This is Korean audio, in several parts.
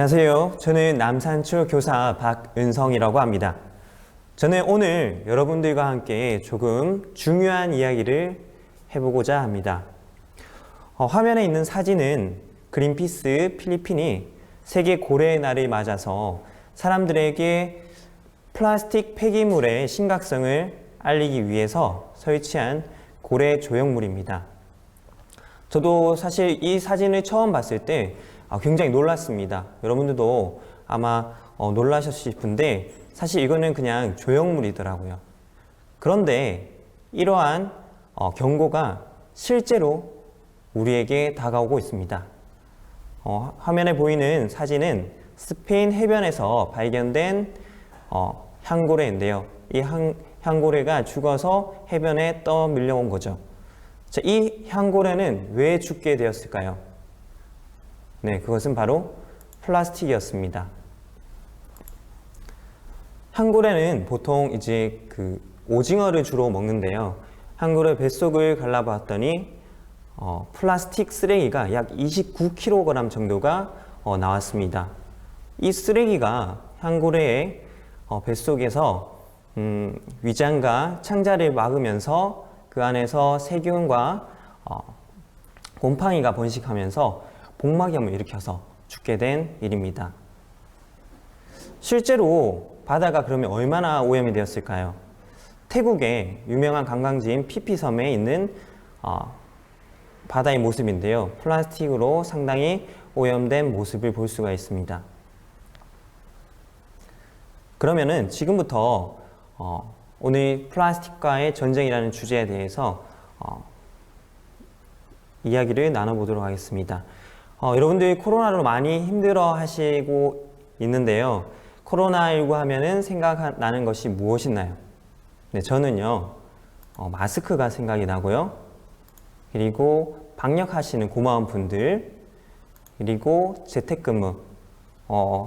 안녕하세요. 저는 남산초 교사 박은성이라고 합니다. 저는 오늘 여러분들과 함께 조금 중요한 이야기를 해보고자 합니다. 화면에 있는 사진은 그린피스 필리핀이 세계 고래의 날을 맞아서 사람들에게 플라스틱 폐기물의 심각성을 알리기 위해서 설치한 고래 조형물입니다. 저도 사실 이 사진을 처음 봤을 때 굉장히 놀랐습니다. 여러분들도 아마 놀라셨을 텐데 사실 이거는 그냥 조형물이더라고요. 그런데 이러한 경고가 실제로 우리에게 다가오고 있습니다. 화면에 보이는 사진은 스페인 해변에서 발견된 향고래인데요. 이 향고래가 죽어서 해변에 떠밀려온 거죠. 자, 이 향고래는 왜 죽게 되었을까요? 네, 그것은 바로 플라스틱이었습니다. 향고래는 보통 이제 오징어를 주로 먹는데요. 향고래 뱃속을 갈라봤더니 플라스틱 쓰레기가 약 29kg 정도가 나왔습니다. 이 쓰레기가 향고래의 뱃속에서 위장과 창자를 막으면서 그 안에서 세균과 곰팡이가 번식하면서 복막염을 일으켜서 죽게 된 일입니다. 실제로 바다가 그러면 얼마나 오염이 되었을까요? 태국의 유명한 관광지인 피피섬에 있는 바다의 모습인데요. 플라스틱으로 상당히 오염된 모습을 볼 수가 있습니다. 그러면은 지금부터 오늘 플라스틱과의 전쟁이라는 주제에 대해서 이야기를 나눠보도록 하겠습니다. 여러분들이 코로나로 많이 힘들어 하시고 있는데요. 코로나19 하면은 생각나는 것이 무엇이나요? 네, 저는요, 마스크가 생각이 나고요. 그리고 방역하시는 고마운 분들, 그리고 재택근무.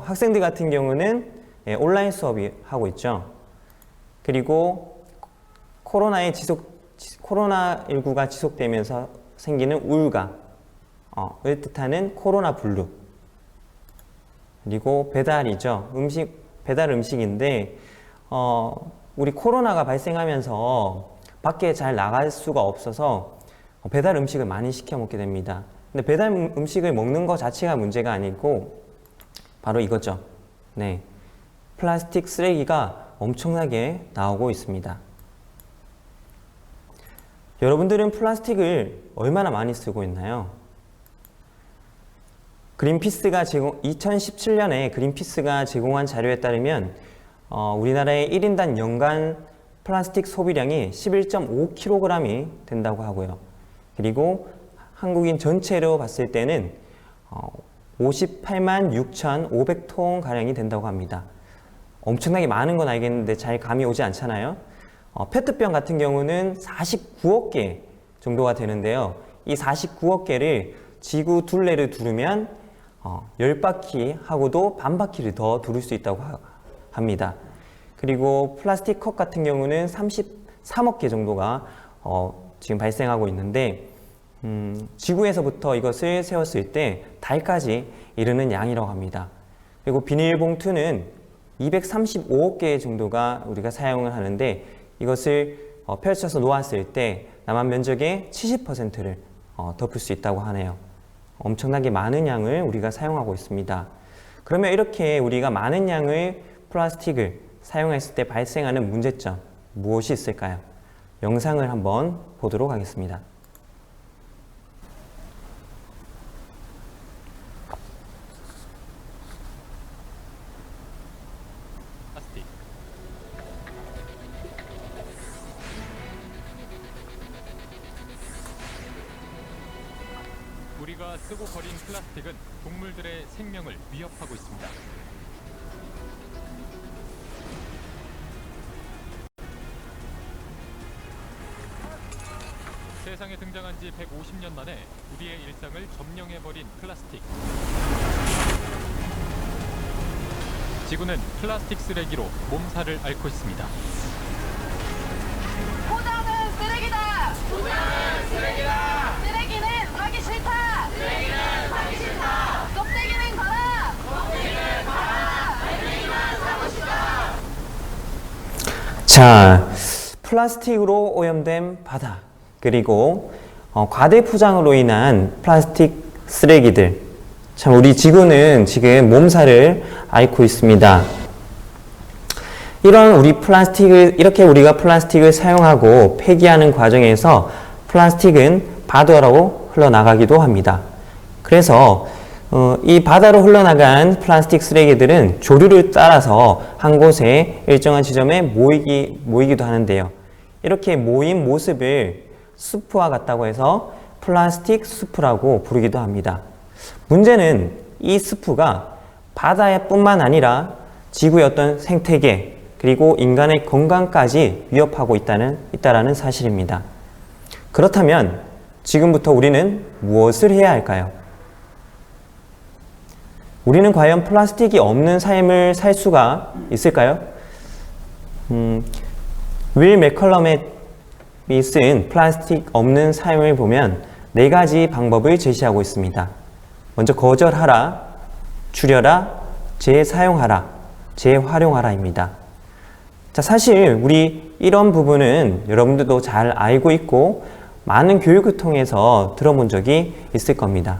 학생들 같은 경우는 온라인 수업이 하고 있죠. 그리고 코로나19가 지속되면서 생기는 우울감을 뜻하는 코로나 블루. 그리고 배달이죠. 배달 음식인데, 우리 코로나가 발생하면서 밖에 잘 나갈 수가 없어서 배달 음식을 많이 시켜 먹게 됩니다. 근데 배달 음식을 먹는 것 자체가 문제가 아니고, 바로 이거죠. 네. 플라스틱 쓰레기가 엄청나게 나오고 있습니다. 여러분들은 플라스틱을 얼마나 많이 쓰고 있나요? 2017년에 그린피스가 제공한 자료에 따르면 우리나라의 1인당 연간 플라스틱 소비량이 11.5kg이 된다고 하고요. 그리고 한국인 전체로 봤을 때는 58만 6,500톤 가량이 된다고 합니다. 엄청나게 많은 건 알겠는데 잘 감이 오지 않잖아요. 페트병 같은 경우는 49억 개 정도가 되는데요. 이 49억 개를 지구 둘레를 두르면 10바퀴 하고도 반 바퀴를 더 두를 수 있다고 합니다. 그리고 플라스틱 컵 같은 경우는 33억 개 정도가 지금 발생하고 있는데 지구에서부터 이것을 세웠을 때 달까지 이르는 양이라고 합니다. 그리고 비닐봉투는 235억 개 정도가 우리가 사용을 하는데 이것을 펼쳐서 놓았을 때 남한 면적의 70%를 덮을 수 있다고 하네요. 엄청나게 많은 양을 우리가 사용하고 있습니다. 그러면 이렇게 우리가 많은 양의 플라스틱을 사용했을 때 발생하는 문제점 무엇이 있을까요? 영상을 한번 보도록 하겠습니다. 플라스틱. 우리가 쓰고 버린 플라스틱은 동물들의 생명을 위협하고 있습니다. 세상에 등장한 지 150년 만에 우리의 일상을 점령해버린 플라스틱. 지구는 플라스틱 쓰레기로 몸살을 앓고 있습니다. 포장은 쓰레기다! 포장은 쓰레기다! 쓰레기는 사기 싫다! 쓰레기는 사기 싫다! 껍데기는 가라! 껍데기는 자, 플라스틱으로 오염된 바다, 그리고 과대 포장으로 인한 플라스틱 쓰레기들. 참, 우리 지구는 지금 몸살을 앓고 있습니다. 이렇게 우리가 플라스틱을 사용하고 폐기하는 과정에서 플라스틱은 바다로 흘러나가기도 합니다. 그래서 이 바다로 흘러나간 플라스틱 쓰레기들은 조류를 따라서 한 곳에 일정한 지점에 모이기도 하는데요. 이렇게 모인 모습을 수프와 같다고 해서 플라스틱 수프라고 부르기도 합니다. 문제는 이 수프가 바다뿐만 아니라 지구의 어떤 생태계 그리고 인간의 건강까지 위협하고 있다라는 사실입니다. 그렇다면 지금부터 우리는 무엇을 해야 할까요? 우리는 과연 플라스틱이 없는 삶을 살 수가 있을까요? 윌 맥컬럼이 쓴 플라스틱 없는 삶을 보면 4가지 방법을 제시하고 있습니다. 먼저 거절하라, 줄여라, 재사용하라, 재활용하라입니다. 자, 사실 우리 이런 부분은 여러분들도 잘 알고 있고 많은 교육을 통해서 들어본 적이 있을 겁니다.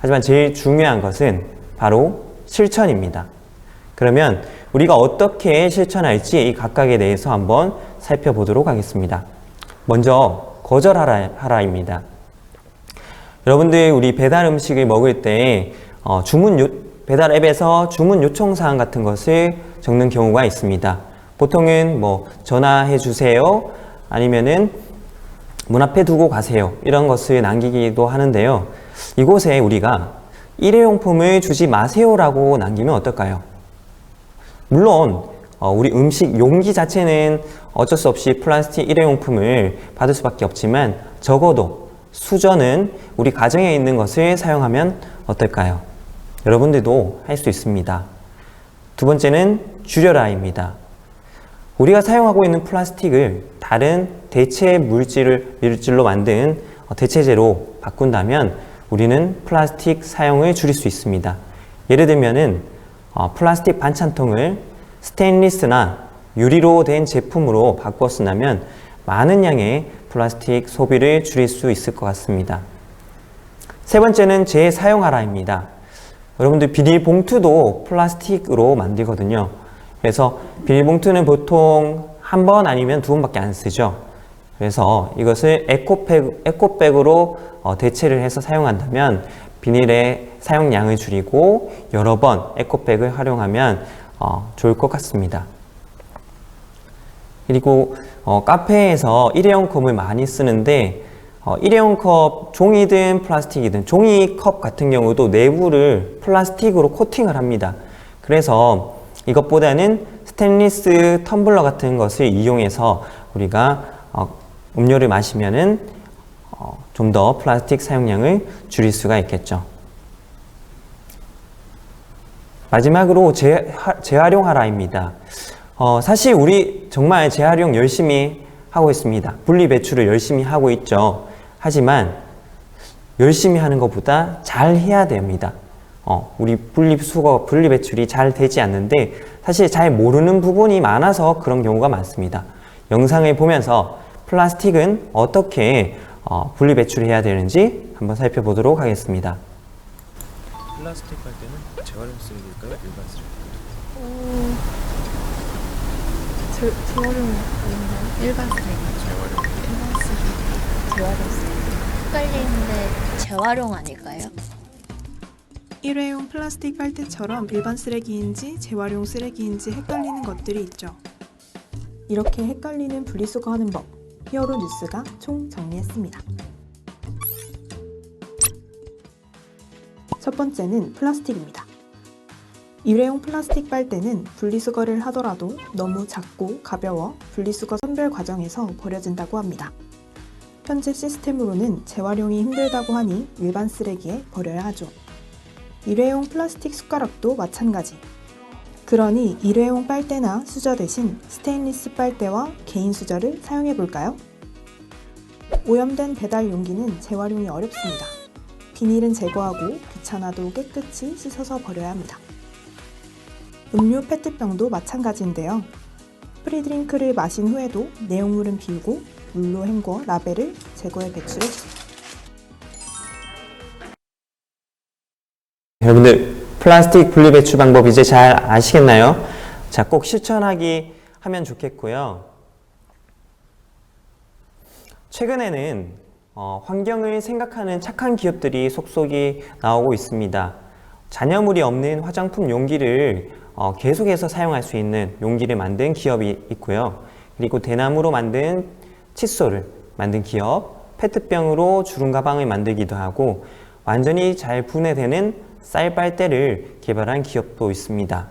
하지만 제일 중요한 것은 바로 실천입니다. 그러면 우리가 어떻게 실천할지 이 각각에 대해서 한번 살펴보도록 하겠습니다. 먼저 거절하라입니다. 여러분들 우리 배달 음식을 먹을 때 배달 앱에서 주문 요청 사항 같은 것을 적는 경우가 있습니다. 보통은 전화해 주세요, 아니면은 문 앞에 두고 가세요, 이런 것을 남기기도 하는데요. 이곳에 우리가 일회용품을 주지 마세요라고 남기면 어떨까요? 물론 우리 음식 용기 자체는 어쩔 수 없이 플라스틱 일회용품을 받을 수밖에 없지만 적어도 수저는 우리 가정에 있는 것을 사용하면 어떨까요? 여러분들도 할 수 있습니다. 두 번째는 줄여라입니다. 우리가 사용하고 있는 플라스틱을 다른 대체 물질로 만든 대체재로 바꾼다면 우리는 플라스틱 사용을 줄일 수 있습니다. 예를 들면은 플라스틱 반찬통을 스테인리스나 유리로 된 제품으로 바꿔 쓴다면 많은 양의 플라스틱 소비를 줄일 수 있을 것 같습니다. 세 번째는 재사용하라입니다. 여러분들 비닐봉투도 플라스틱으로 만들거든요. 그래서 비닐봉투는 보통 한 번 아니면 2번밖에 안 쓰죠. 그래서 이것을 에코백으로 대체를 해서 사용한다면 비닐의 사용량을 줄이고 여러 번 에코백을 활용하면 좋을 것 같습니다. 그리고 카페에서 일회용 컵을 많이 쓰는데 일회용 컵, 종이든 플라스틱이든 종이컵 같은 경우도 내부를 플라스틱으로 코팅을 합니다. 그래서 이것보다는 스테인리스 텀블러 같은 것을 이용해서 우리가 음료를 마시면은 좀 더 플라스틱 사용량을 줄일 수가 있겠죠. 마지막으로 재활용하라입니다. 사실 우리 정말 재활용 열심히 하고 있습니다. 분리배출을 열심히 하고 있죠. 하지만 열심히 하는 것보다 잘 해야 됩니다. 우리 분리배출이 잘 되지 않는데 사실 잘 모르는 부분이 많아서 그런 경우가 많습니다. 영상을 보면서 플라스틱은 어떻게 분리배출해야 되는지 한번 살펴보도록 하겠습니다. 플라스틱 빨대는 재활용 쓰레기일까요? 일반 쓰레기일까요? 재활용 아닌가요? 일반 쓰레기. 재활용 쓰레기. 헷갈리는데 재활용 아닐까요? 일회용 플라스틱 빨대처럼 일반 쓰레기인지 재활용 쓰레기인지 헷갈리는 것들이 있죠. 이렇게 헷갈리는 분리수거하는 법, 히어로 뉴스가 총 정리했습니다. 첫 번째는 플라스틱입니다. 일회용 플라스틱 빨대는 분리수거를 하더라도 너무 작고 가벼워 분리수거 선별 과정에서 버려진다고 합니다. 현재 시스템으로는 재활용이 힘들다고 하니 일반 쓰레기에 버려야 하죠. 일회용 플라스틱 숟가락도 마찬가지. 그러니 일회용 빨대나 수저 대신 스테인리스 빨대와 개인 수저를 사용해 볼까요? 오염된 배달 용기는 재활용이 어렵습니다. 비닐은 제거하고 귀찮아도 깨끗이 씻어서 버려야 합니다. 음료 페트병도 마찬가지인데요. 프리드링크를 마신 후에도 내용물은 비우고 물로 헹궈 라벨을 제거해 배출해주세요. 여러분들 플라스틱 분리배출 방법 이제 잘 아시겠나요? 자, 꼭 실천하기 하면 좋겠고요. 최근에는 환경을 생각하는 착한 기업들이 속속이 나오고 있습니다. 잔여물이 없는 화장품 용기를 계속해서 사용할 수 있는 용기를 만든 기업이 있고요. 그리고 대나무로 만든 칫솔을 만든 기업, 페트병으로 주름 가방을 만들기도 하고 완전히 잘 분해되는 쌀빨대를 개발한 기업도 있습니다.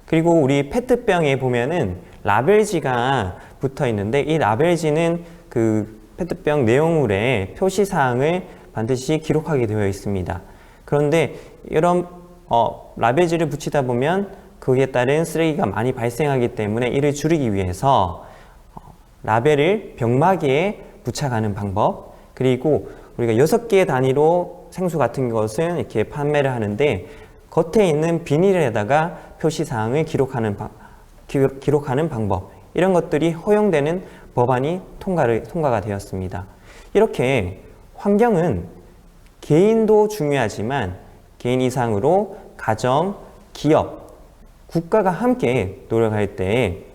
그리고 우리 페트병에 보면은 라벨지가 붙어 있는데 이 라벨지는 그 페트병 내용물의 표시사항을 반드시 기록하게 되어 있습니다. 그런데 이런 라벨지를 붙이다 보면 그에 따른 쓰레기가 많이 발생하기 때문에 이를 줄이기 위해서 라벨을 병마개에 부착하는 방법, 그리고 우리가 6개 단위로 생수 같은 것은 이렇게 판매를 하는데 겉에 있는 비닐에다가 표시사항을 기록하는 방법, 이런 것들이 허용되는 법안이 통과가 되었습니다. 이렇게 환경은 개인도 중요하지만 개인 이상으로 가정, 기업, 국가가 함께 노력할 때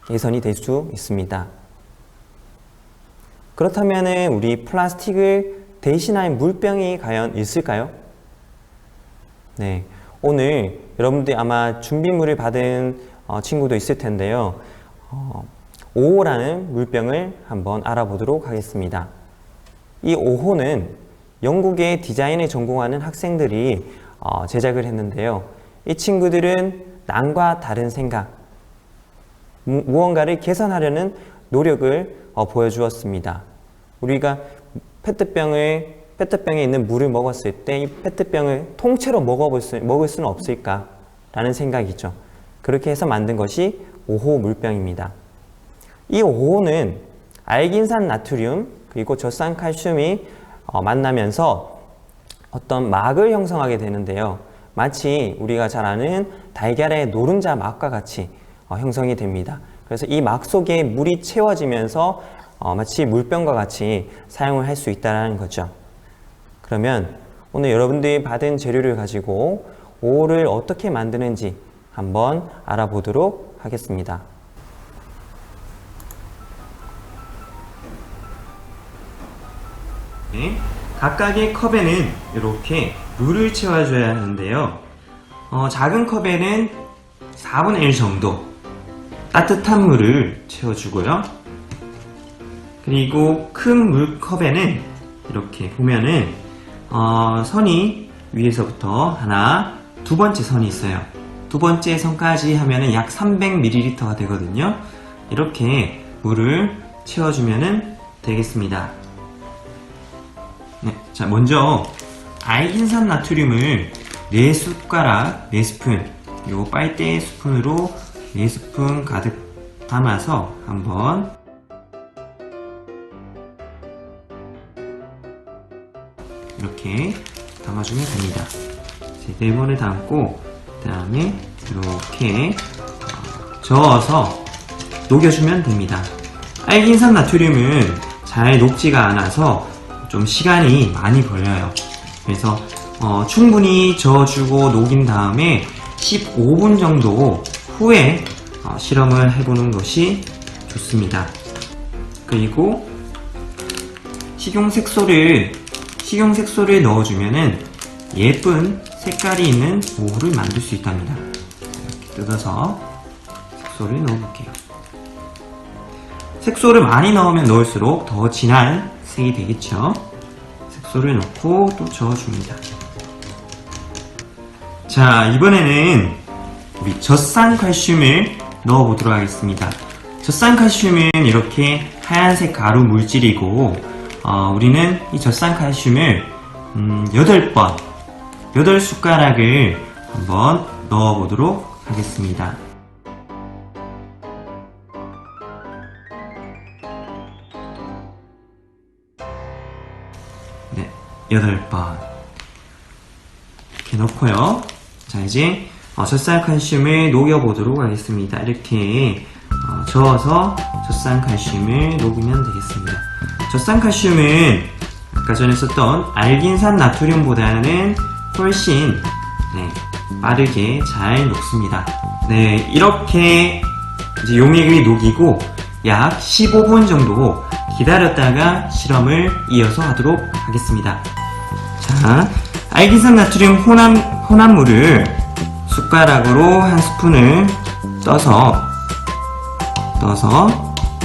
개선이 될 수 있습니다. 그렇다면 우리 플라스틱을 대신할 물병이 과연 있을까요? 네, 오늘 여러분들이 아마 준비물을 받은 친구도 있을 텐데요. 5호라는 물병을 한번 알아보도록 하겠습니다. 이 5호는 영국의 디자인을 전공하는 학생들이 제작을 했는데요. 이 친구들은 남과 다른 생각, 무언가를 개선하려는 노력을 보여주었습니다. 우리가 페트병에 있는 물을 먹었을 때 이 페트병을 통째로 먹을 수는 없을까라는 생각이죠. 그렇게 해서 만든 것이 5호 물병입니다. 이 5호는 알긴산 나트륨 그리고 젖산칼슘이 만나면서 어떤 막을 형성하게 되는데요. 마치 우리가 잘 아는 달걀의 노른자 막과 같이 형성이 됩니다. 그래서 이 막 속에 물이 채워지면서 마치 물병과 같이 사용을 할 수 있다는 거죠. 그러면 오늘 여러분들이 받은 재료를 가지고 5호를 어떻게 만드는지 한번 알아보도록 하겠습니다. 네, 각각의 컵에는 이렇게 물을 채워줘야 하는데요. 작은 컵에는 4분의 1 정도 따뜻한 물을 채워주고요. 그리고 큰 물컵에는 이렇게 보면은 선이 위에서부터 하나, 두 번째 선이 있어요. 두 번째 선까지 하면은 약 300ml가 되거든요. 이렇게 물을 채워주면은 되겠습니다. 네, 자, 먼저 알긴산 나트륨을 4숟가락, 4스푼, 요 빨대 스푼으로 4스푼 가득 담아서 한번 이렇게 담아주면 됩니다. 4번을 담고 그 다음에 이렇게 저어서 녹여주면 됩니다. 알긴산 나트륨은 잘 녹지가 않아서 좀 시간이 많이 걸려요. 그래서 충분히 저어주고 녹인 다음에 15분 정도 후에 실험을 해보는 것이 좋습니다. 그리고 식용색소를 넣어주면은 예쁜 색깔이 있는 5호를 만들 수 있답니다. 이렇게 뜯어서 색소를 넣어볼게요. 색소를 많이 넣으면 넣을수록 더 진한 색이 되겠죠. 색소를 넣고 또 저어줍니다. 자, 이번에는 우리 젖산칼슘을 넣어보도록 하겠습니다. 젖산칼슘은 이렇게 하얀색 가루 물질이고 우리는 이 젖산칼슘을 8숟가락을 한번 넣어보도록 하겠습니다. 네, 8번 이렇게 넣고요. 자, 이제 젖산칼슘을 녹여보도록 하겠습니다. 이렇게 저어서 젖산칼슘을 녹이면 되겠습니다. 젖산칼슘은 아까 전에 썼던 알긴산 나트륨보다는 훨씬 빠르게 잘 녹습니다. 네, 이렇게 이제 용액이 녹이고 약 15분 정도 기다렸다가 실험을 이어서 하도록 하겠습니다. 자, 알긴산 나트륨 혼합물을 숟가락으로 한 스푼을 떠서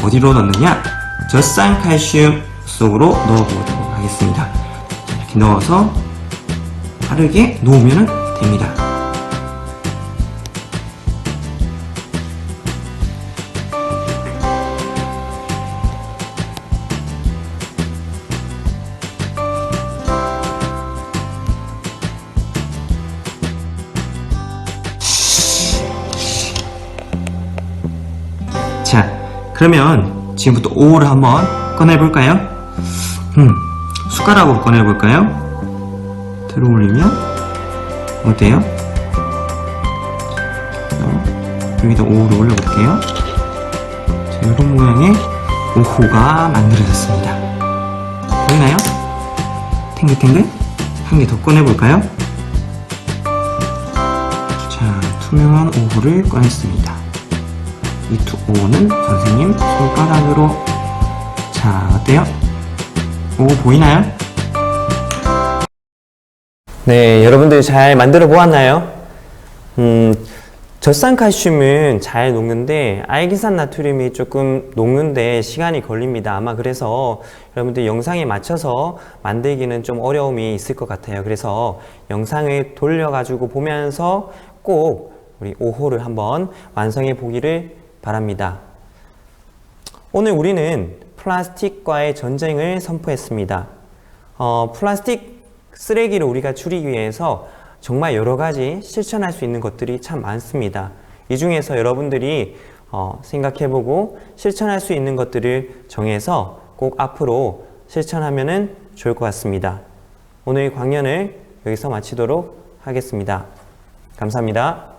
어디로 넣느냐? 젖산칼슘 속으로 넣어보도록 하겠습니다. 자, 이렇게 넣어서 빠르게 놓으면 됩니다. 자, 그러면 지금부터 오를 한번 꺼내볼까요? 숟가락으로 꺼내볼까요? 들어 올리면 어때요? 여기다 오를 올려볼게요. 자, 이런 모양의 오호가 만들어졌습니다. 보이나요? 탱글탱글? 한 개 더 꺼내볼까요? 자, 투명한 오호를 꺼냈습니다. 이 오는 선생님 손바닥으로. 자, 어때요? 오 보이나요? 네, 여러분들 잘 만들어 보았나요? 젖산칼슘은 잘 녹는데 알긴산 나트륨이 조금 녹는데 시간이 걸립니다. 아마 그래서 여러분들 영상에 맞춰서 만들기는 좀 어려움이 있을 것 같아요. 그래서 영상을 돌려가지고 보면서 꼭 우리 5호를 한번 완성해 보기를 바랍니다. 오늘 우리는 플라스틱과의 전쟁을 선포했습니다. 플라스틱 쓰레기를 우리가 줄이기 위해서 정말 여러 가지 실천할 수 있는 것들이 참 많습니다. 이 중에서 여러분들이 생각해보고 실천할 수 있는 것들을 정해서 꼭 앞으로 실천하면 좋을 것 같습니다. 오늘 강연을 여기서 마치도록 하겠습니다. 감사합니다.